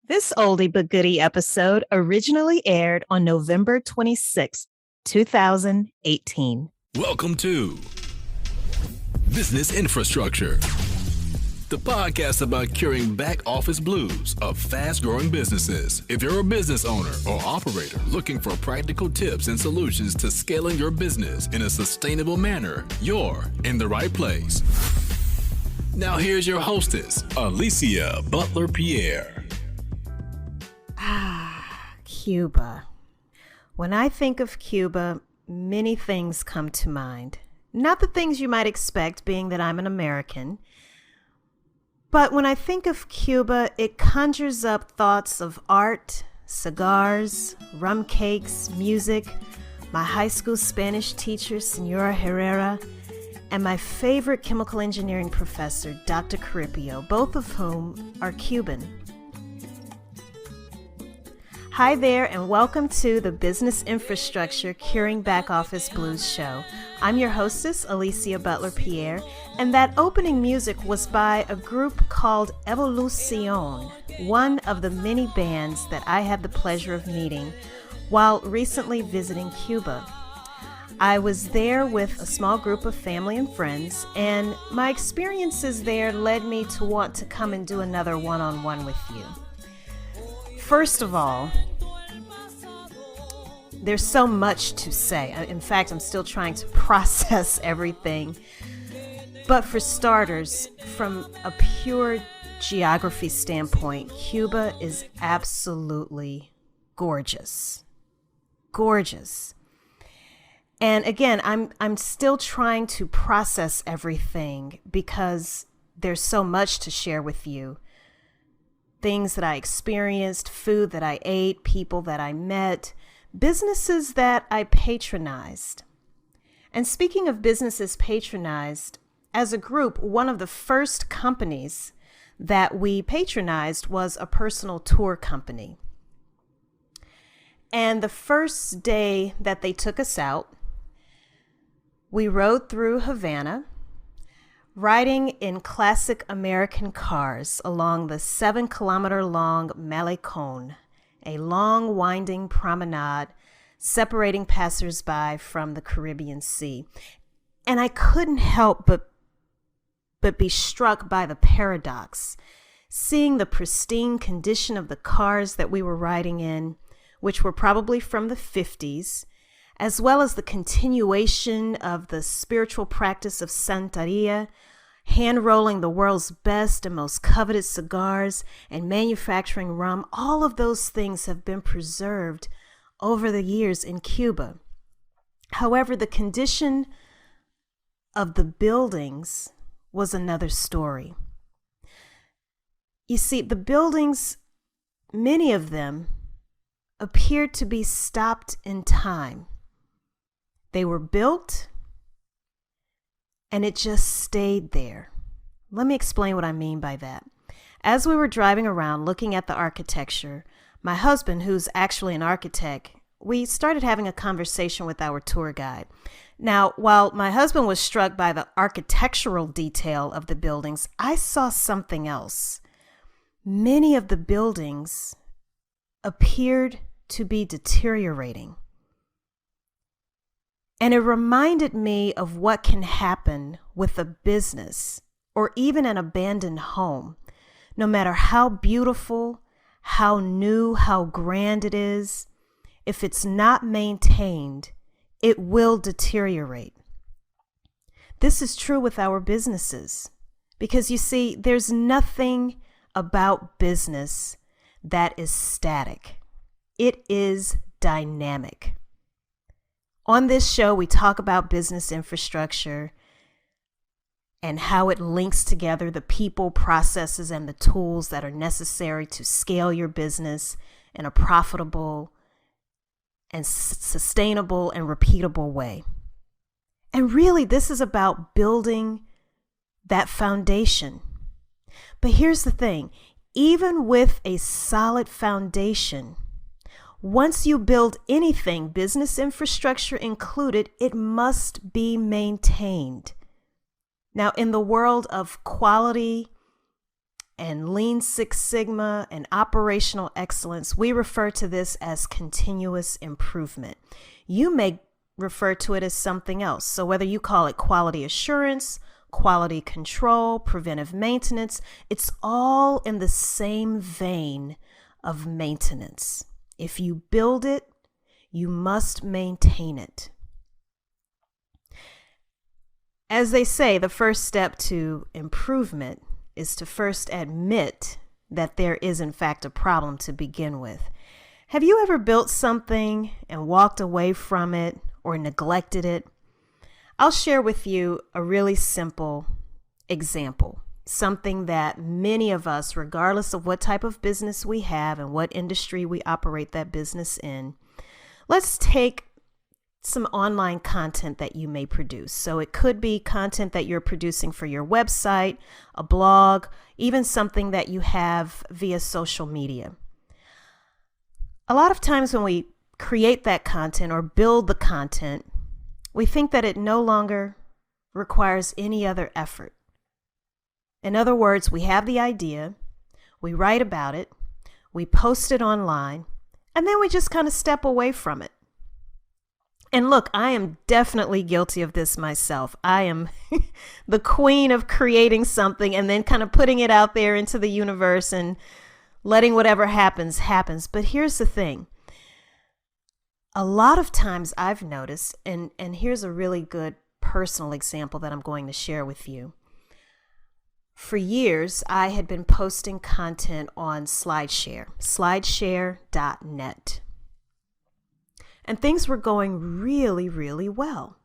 This oldie but goodie episode originally aired on November 26, 2018. Welcome to Business Infrastructure, the podcast about curing back office blues of fast growing businesses. If you're a business owner or operator looking for practical tips and solutions to scaling your business in a sustainable manner, you're in the right place. Now here's your hostess, Alicia Butler Pierre. Cuba. When I think of Cuba, many things come to mind. Not the things you might expect, being that I'm an American. But when I think of Cuba, it conjures up thoughts of art, cigars, rum cakes, music, my high school Spanish teacher, Senora Herrera, and my favorite chemical engineering professor, Dr. Caripio, both of whom are Cuban. Hi there, and welcome to the Business Infrastructure Curing Back Office Blues show. I'm your hostess, Alicia Butler Pierre, and that opening music was by a group called Evolucion, one of the many bands that I had the pleasure of meeting while recently visiting Cuba. I was there with a small group of family and friends, and my experiences there led me to want to come and do another one-on-one with you. First of all, there's so much to say. In fact, I'm still trying to process everything. But for starters, from a pure geography standpoint, Cuba is absolutely gorgeous. Gorgeous. And again, I'm still trying to process everything because there's so much to share with you. Things that I experienced, food that I ate, people that I met, businesses that I patronized. And speaking of businesses patronized, as a group, one of the first companies that we patronized was a personal tour company. And the first day that they took us out, we rode through Havana, riding in classic American cars along the 7-kilometer-long Malecón, a long winding promenade separating passersby from the Caribbean Sea. And I couldn't help but be struck by the paradox, seeing the pristine condition of the cars that we were riding in, which were probably from the 50s, as well as the continuation of the spiritual practice of Santeria, hand-rolling the world's best and most coveted cigars, and manufacturing rum. All of those things have been preserved over the years in Cuba. However, the condition of the buildings was another story. You see, the buildings, many of them, appeared to be stopped in time. They were built, and it just stayed there. Let me explain what I mean by that. As we were driving around looking at the architecture, my husband, who's actually an architect, we started having a conversation with our tour guide. Now, while my husband was struck by the architectural detail of the buildings, I saw something else. Many of the buildings appeared to be deteriorating. And it reminded me of what can happen with a business or even an abandoned home. No matter how beautiful, how new, how grand it is, if it's not maintained, it will deteriorate. This is true with our businesses because you see, there's nothing about business that is static. It is dynamic. On this show, we talk about business infrastructure and how it links together the people, processes, and the tools that are necessary to scale your business in a profitable and sustainable and repeatable way. And really, this is about building that foundation. But here's the thing, even with a solid foundation, once you build anything, business infrastructure included, it must be maintained. Now, in the world of quality and Lean Six Sigma and operational excellence, we refer to this as continuous improvement. You may refer to it as something else. So whether you call it quality assurance, quality control, preventive maintenance, it's all in the same vein of maintenance. If you build it, you must maintain it. As they say, the first step to improvement is to first admit that there is in fact a problem to begin with. Have you ever built something and walked away from it or neglected it? I'll share with you a really simple example, something that many of us, regardless of what type of business we have and what industry we operate that business in, let's take some online content that you may produce. So it could be content that you're producing for your website, a blog, even something that you have via social media. A lot of times when we create that content or build the content, we think that it no longer requires any other effort. In other words, we have the idea, we write about it, we post it online, and then we just kind of step away from it. And look, I am definitely guilty of this myself. I am the queen of creating something and then kind of putting it out there into the universe and letting whatever happens, happens. But here's the thing. A lot of times I've noticed, and here's a really good personal example that I'm going to share with you. For years, I had been posting content on slideshare.net. And things were going really, really well.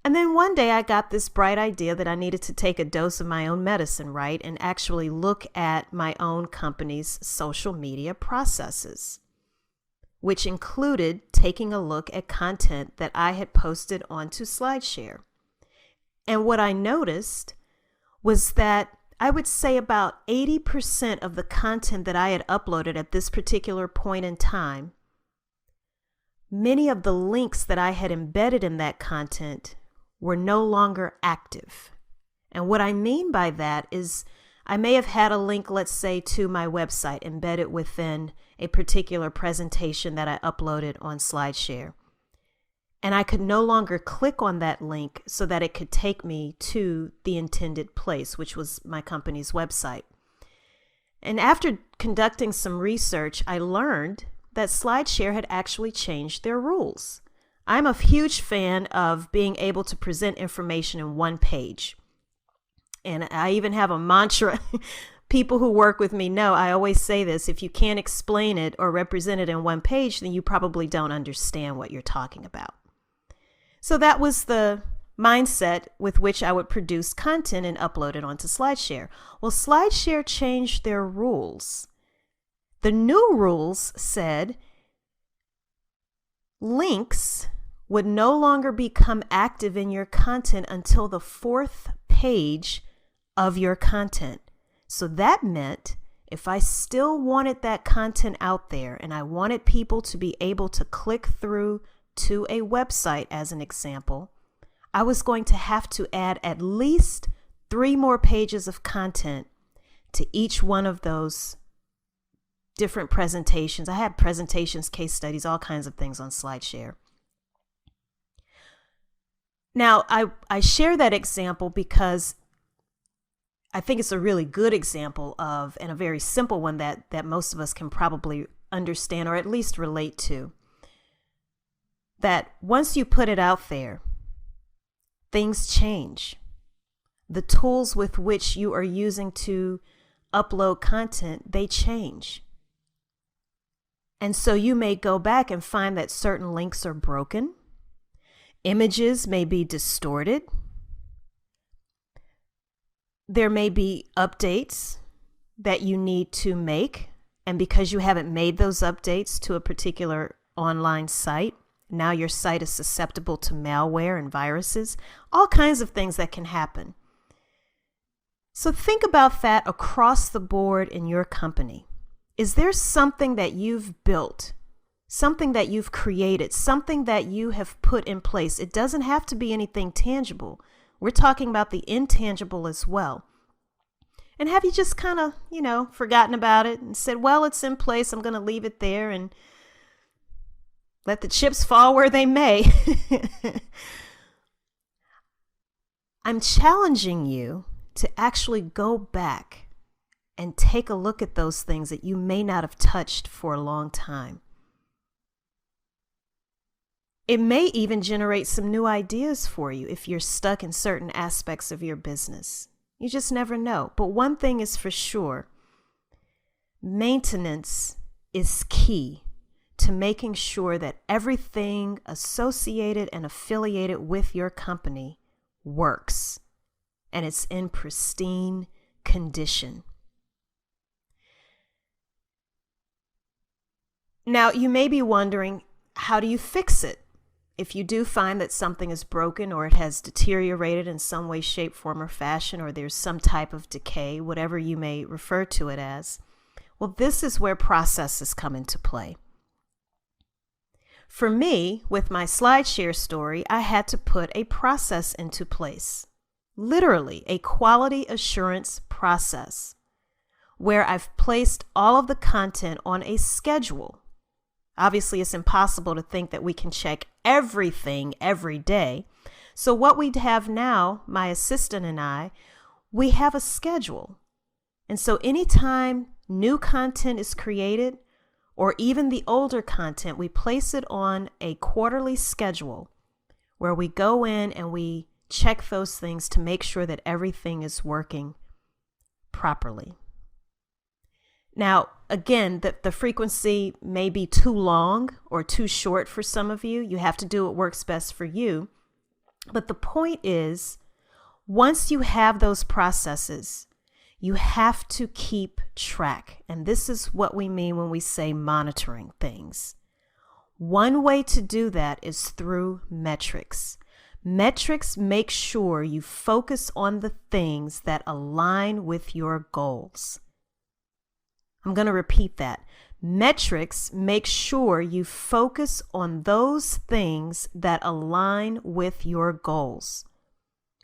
And then one day I got this bright idea that I needed to take a dose of my own medicine, right? And actually look at my own company's social media processes, which included taking a look at content that I had posted onto SlideShare. And what I noticed was that I would say about 80% of the content that I had uploaded at this particular point in time, many of the links that I had embedded in that content were no longer active. And what I mean by that is I may have had a link, let's say, to my website embedded within a particular presentation that I uploaded on SlideShare. And I could no longer click on that link so that it could take me to the intended place, which was my company's website. And after conducting some research, I learned that SlideShare had actually changed their rules. I'm a huge fan of being able to present information in one page. And I even have a mantra. People who work with me know I always say this: if you can't explain it or represent it in one page, then you probably don't understand what you're talking about. So that was the mindset with which I would produce content and upload it onto SlideShare. Well, SlideShare changed their rules. The new rules said links would no longer become active in your content until the 4th page of your content. So that meant if I still wanted that content out there and I wanted people to be able to click through to a website, as an example, I was going to have to add at least 3 more pages of content to each one of those different presentations. I had presentations, case studies, all kinds of things on SlideShare. Now, I share that example because I think it's a really good example of, and a very simple one that most of us can probably understand or at least relate to. That once you put it out there, things change. The tools with which you are using to upload content, they change. And so you may go back and find that certain links are broken. Images may be distorted. There may be updates that you need to make. And because you haven't made those updates to a particular online site, now your site is susceptible to malware and viruses, all kinds of things that can happen. So think about that across the board in your company. Is there something that you've built, something that you've created, something that you have put in place? It doesn't have to be anything tangible. We're talking about the intangible as well. And have you just kind of, forgotten about it and said, well, it's in place. I'm going to leave it there and let the chips fall where they may. I'm challenging you to actually go back and take a look at those things that you may not have touched for a long time. It may even generate some new ideas for you if you're stuck in certain aspects of your business. You just never know. But one thing is for sure, maintenance is key to making sure that everything associated and affiliated with your company works and it's in pristine condition. Now, you may be wondering, how do you fix it? If you do find that something is broken or it has deteriorated in some way, shape, form, or fashion, or there's some type of decay, whatever you may refer to it as, well, this is where processes come into play. For me, with my SlideShare story, I had to put a process into place, literally a quality assurance process, where I've placed all of the content on a schedule. Obviously, it's impossible to think that we can check everything every day. So what we have now, my assistant and I, we have a schedule. And so anytime new content is created, or even the older content, we place it on a quarterly schedule where we go in and we check those things to make sure that everything is working properly. Now, again, the frequency may be too long or too short for some of you. You have to do what works best for you. But the point is, once you have those processes, you have to keep track. And this is what we mean when we say monitoring things. One way to do that is through metrics. Metrics make sure you focus on the things that align with your goals. I'm going to repeat that. Metrics make sure you focus on those things that align with your goals.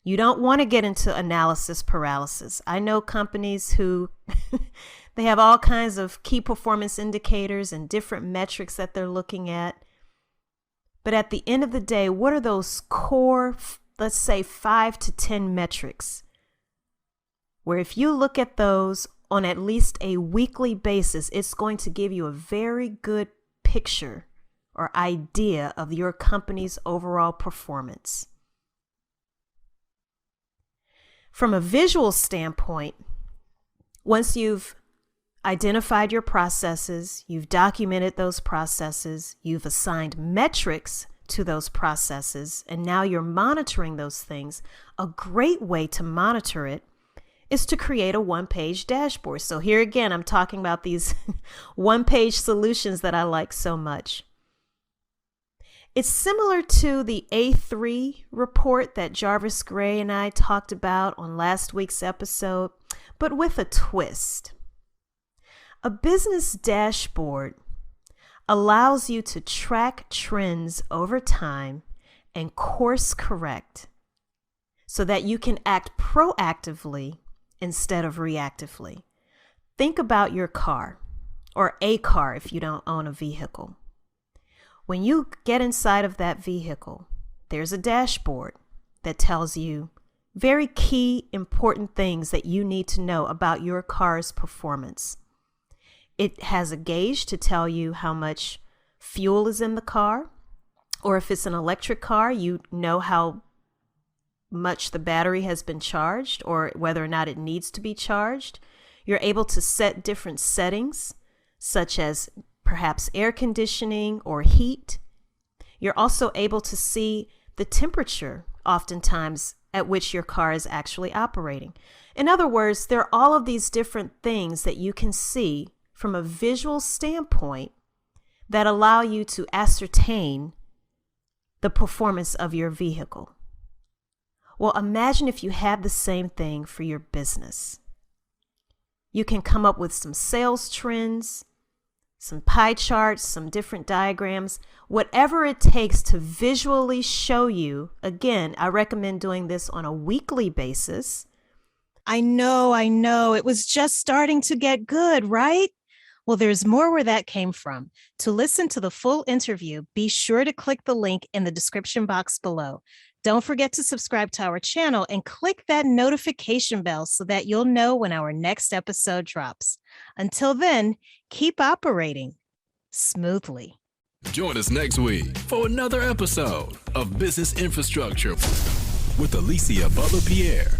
You don't want to get into analysis paralysis. I know companies who they have all kinds of key performance indicators and different metrics that they're looking at. But at the end of the day, what are those core, let's say 5 to 10 metrics, where if you look at those on at least a weekly basis, it's going to give you a very good picture or idea of your company's overall performance. From a visual standpoint, once you've identified your processes, you've documented those processes, you've assigned metrics to those processes, and now you're monitoring those things, a great way to monitor it is to create a one-page dashboard. So here again, I'm talking about these one-page solutions that I like so much. It's similar to the A3 report that Jarvis Gray and I talked about on last week's episode, but with a twist. A business dashboard allows you to track trends over time and course correct so that you can act proactively instead of reactively. Think about your car, or a car if you don't own a vehicle. When you get inside of that vehicle, there's a dashboard that tells you very key, important things that you need to know about your car's performance. It has a gauge to tell you how much fuel is in the car, or if it's an electric car, you know how much the battery has been charged or whether or not it needs to be charged. You're able to set different settings, such as perhaps air conditioning or heat. You're also able to see the temperature, oftentimes, at which your car is actually operating. In other words, there are all of these different things that you can see from a visual standpoint that allow you to ascertain the performance of your vehicle. Well, imagine if you had the same thing for your business. You can come up with some sales trends, some pie charts, some different diagrams, whatever it takes to visually show you. Again, I recommend doing this on a weekly basis, I know. It was just starting to get good, right? Well, there's more where that came from. To listen to the full interview, be sure to click the link in the description box below. Don't forget to subscribe to our channel and click that notification bell so that you'll know when our next episode drops. Until then, keep operating smoothly. Join us next week for another episode of Business Infrastructure with Alicia Butler Pierre.